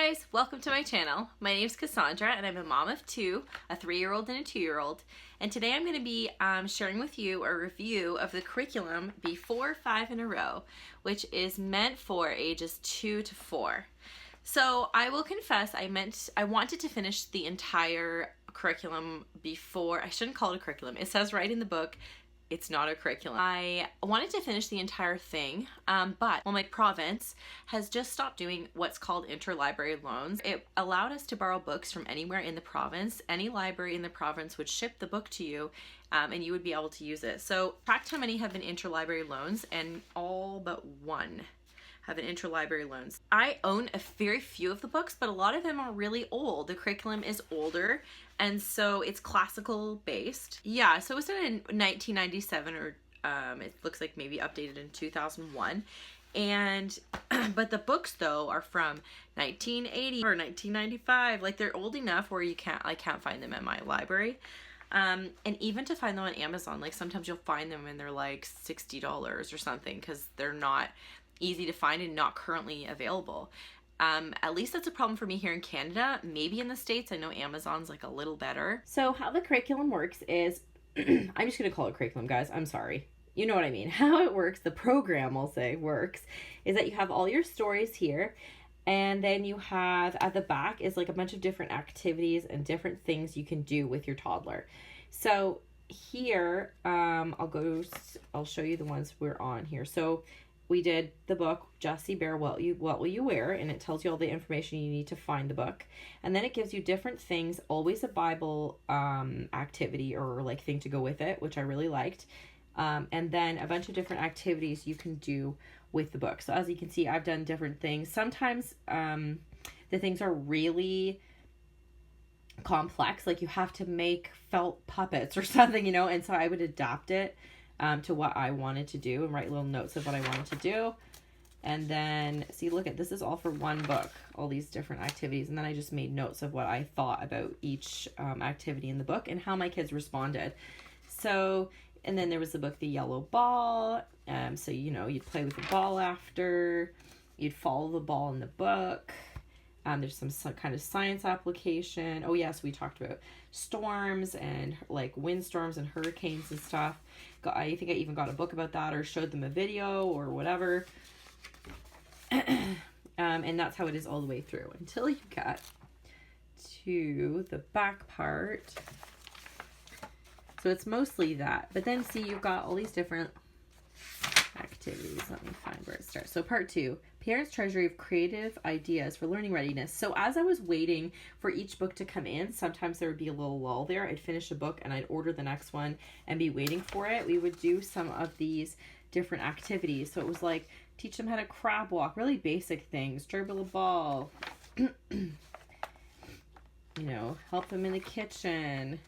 guys, welcome to my channel. My name is Cassandra and I'm a mom of two, a 3-year-old and a 2-year-old. And today I'm going to be sharing with you a review of the curriculum Before 5 in a Row, which is meant for ages 2 to 4. So I will confess, I wanted to finish the entire curriculum before. I shouldn't call it a curriculum. It says right in the book, it's not a curriculum. I wanted to finish the entire thing, but my province has just stopped doing what's called interlibrary loans. It allowed us to borrow books from anywhere in the province. Any library in the province would ship the book to you, and you would be able to use it. So tracked how many have been interlibrary loans, and all but one have been interlibrary loans. I own a very few of the books, but a lot of them are really old. The curriculum is older, and so it's classical based. Yeah, so it was done in 1997, or it looks like maybe updated in 2001. And but the books though are from 1980 or 1995. Like they're old enough where I can't find them at my library. And even to find them on Amazon, like sometimes you'll find them and they're like $60 or something because they're not easy to find and not currently available. At least that's a problem for me here in Canada. Maybe in the States, I know Amazon's like a little better. So how the curriculum works is, I'm just gonna call it curriculum, guys. I'm sorry. You know what I mean. How it works, the program, I'll say, works, is that you have all your stories here, and then you have at the back is like a bunch of different activities and different things you can do with your toddler. So here, I'll show you the ones we're on here. So we did the book, Jessie Bear, What Will You Wear? And it tells you all the information you need to find the book. And then it gives you different things, always a Bible activity or like thing to go with it, which I really liked. And then a bunch of different activities you can do with the book. So as you can see, I've done different things. Sometimes the things are really complex, like you have to make felt puppets or something, and so I would adapt it to what I wanted to do and write little notes of what I wanted to do. And then see, look at this is all for one book, all these different activities, and then I just made notes of what I thought about each activity in the book and how my kids responded. So, and then there was the book The Yellow Ball. So you'd play with the ball after, you'd follow the ball in the book. There's some kind of science application. Oh yes, we talked about storms and like windstorms and hurricanes and stuff. I think I even got a book about that or showed them a video or whatever. And that's how it is all the way through until you get to the back part. So it's mostly that. But then see, you've got all these different activities. Let me find where it starts. So part 2, Parents' Treasury of Creative Ideas for Learning Readiness. So as I was waiting for each book to come in, sometimes there would be a little lull there. I'd finish a book and I'd order the next one and be waiting for it. We would do some of these different activities. So it was like, teach them how to crab walk, really basic things, dribble a ball, help them in the kitchen,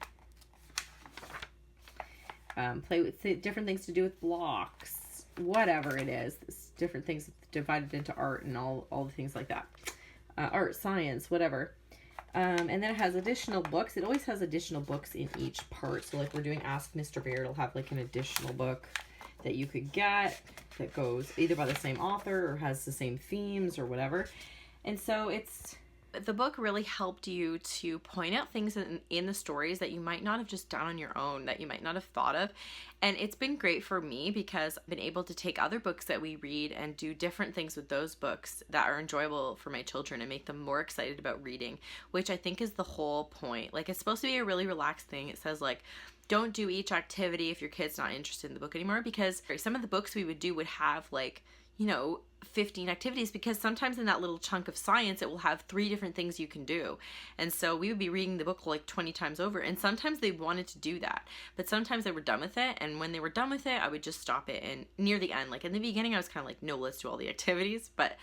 play with different things to do with blocks, whatever it is, different things divided into art and all the things like that, art, science, whatever. And then it has additional books. It always has additional books in each part. So like we're doing Ask Mr. Bear, it'll have like an additional book that you could get that goes either by the same author or has the same themes or whatever. And so the book really helped you to point out things in the stories that you might not have just done on your own, that you might not have thought of. And it's been great for me because I've been able to take other books that we read and do different things with those books that are enjoyable for my children and make them more excited about reading, which I think is the whole point. Like, it's supposed to be a really relaxed thing. It says like, don't do each activity if your kid's not interested in the book anymore, because some of the books we would do would have like, 15 activities, because sometimes in that little chunk of science it will have 3 different things you can do. And so we would be reading the book like 20 times over, and sometimes they wanted to do that, but sometimes they were done with it. And when they were done with it, I would just stop it. And near the end, like in the beginning, I was kind of like, no, let's do all the activities, but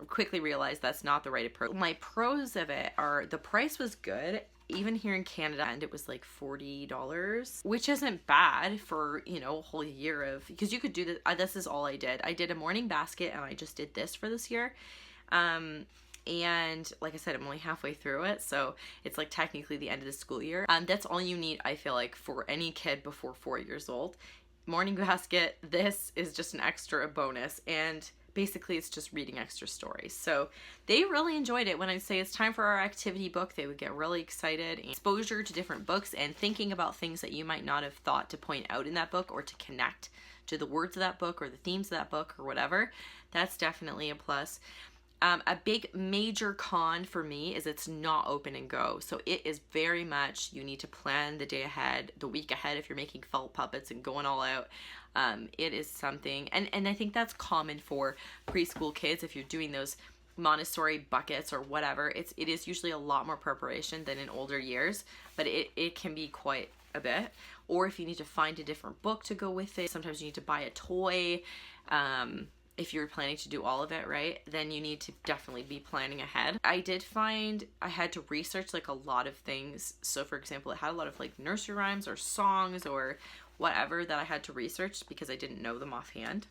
quickly realized that's not the right approach. My pros of it are the price was good. Even here in Canada, and it was like $40, which isn't bad for, a whole year of, because you could do this. This is all I did. I did a morning basket and I just did this for this year. And like I said, I'm only halfway through it. So it's like technically the end of the school year. That's all you need, I feel like, for any kid before 4 years old. Morning basket, this is just an extra bonus. And basically it's just reading extra stories. So they really enjoyed it. When I say it's time for our activity book, they would get really excited. Exposure to different books and thinking about things that you might not have thought to point out in that book or to connect to the words of that book or the themes of that book or whatever, that's definitely a plus. A big major con for me is it's not open and go. So it is very much, you need to plan the day ahead, the week ahead if you're making felt puppets and going all out. It is something, and I think that's common for preschool kids. If you're doing those Montessori buckets or whatever, it is usually a lot more preparation than in older years, but it can be quite a bit. Or if you need to find a different book to go with it, sometimes you need to buy a toy. If you're planning to do all of it, right, then you need to definitely be planning ahead. I did find I had to research like a lot of things. So for example, it had a lot of like nursery rhymes or songs or whatever that I had to research because I didn't know them offhand.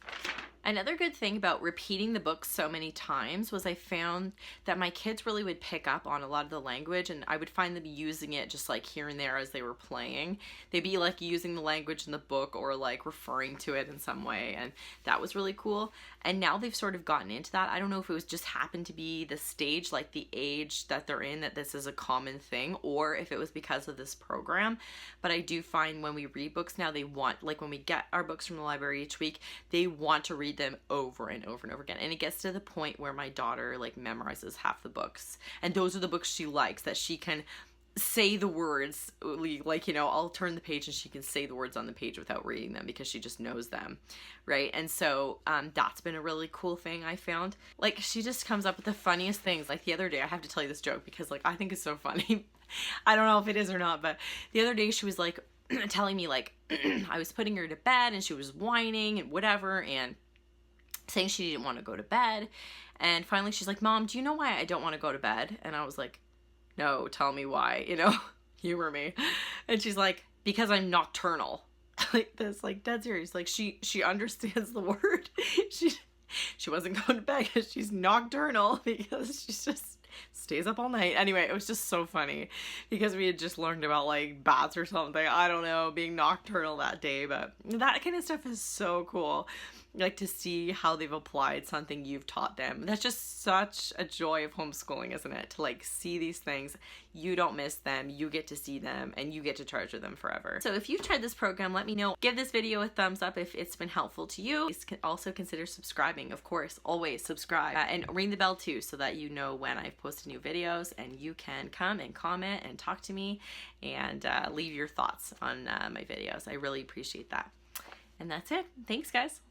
Another good thing about repeating the book so many times was I found that my kids really would pick up on a lot of the language, and I would find them using it just like here and there as they were playing. They'd be like using the language in the book or like referring to it in some way, and that was really cool. And now they've sort of gotten into that. I don't know if it was just happened to be the stage, like the age that they're in, that this is a common thing, or if it was because of this program. But I do find when we read books now, they want, like when we get our books from the library each week, they want to read them over and over and over again. And it gets to the point where my daughter like memorizes half the books. And those are the books she likes, that she can say the words, like, you know, I'll turn the page and she can say the words on the page without reading them because she just knows them, right? And so that's been a really cool thing I found. Like, she just comes up with the funniest things. Like the other day, I have to tell you this joke because like I think it's so funny. I don't know if it is or not, but the other day she was like telling me like I was putting her to bed and she was whining and whatever and saying she didn't want to go to bed. And finally she's like, Mom, do you know why I don't want to go to bed? And I was like, no, tell me why, you know, humor me. And she's like, because I'm nocturnal. Like this, like dead serious. Like she understands the word. She wasn't going to bed because she's nocturnal, because she's just stays up all night. Anyway, it was just so funny because we had just learned about like bats or something. I don't know, being nocturnal that day, but that kind of stuff is so cool. Like to see how they've applied something you've taught them. That's just such a joy of homeschooling, isn't it? To like see these things, you don't miss them, you get to see them, and you get to treasure them forever. So if you've tried this program, let me know. Give this video a thumbs up if it's been helpful to you. Please also consider subscribing, of course, always subscribe, and ring the bell too so that you know when I've posted new videos, and you can come and comment and talk to me and leave your thoughts on my videos. I really appreciate that. And that's it. Thanks, guys.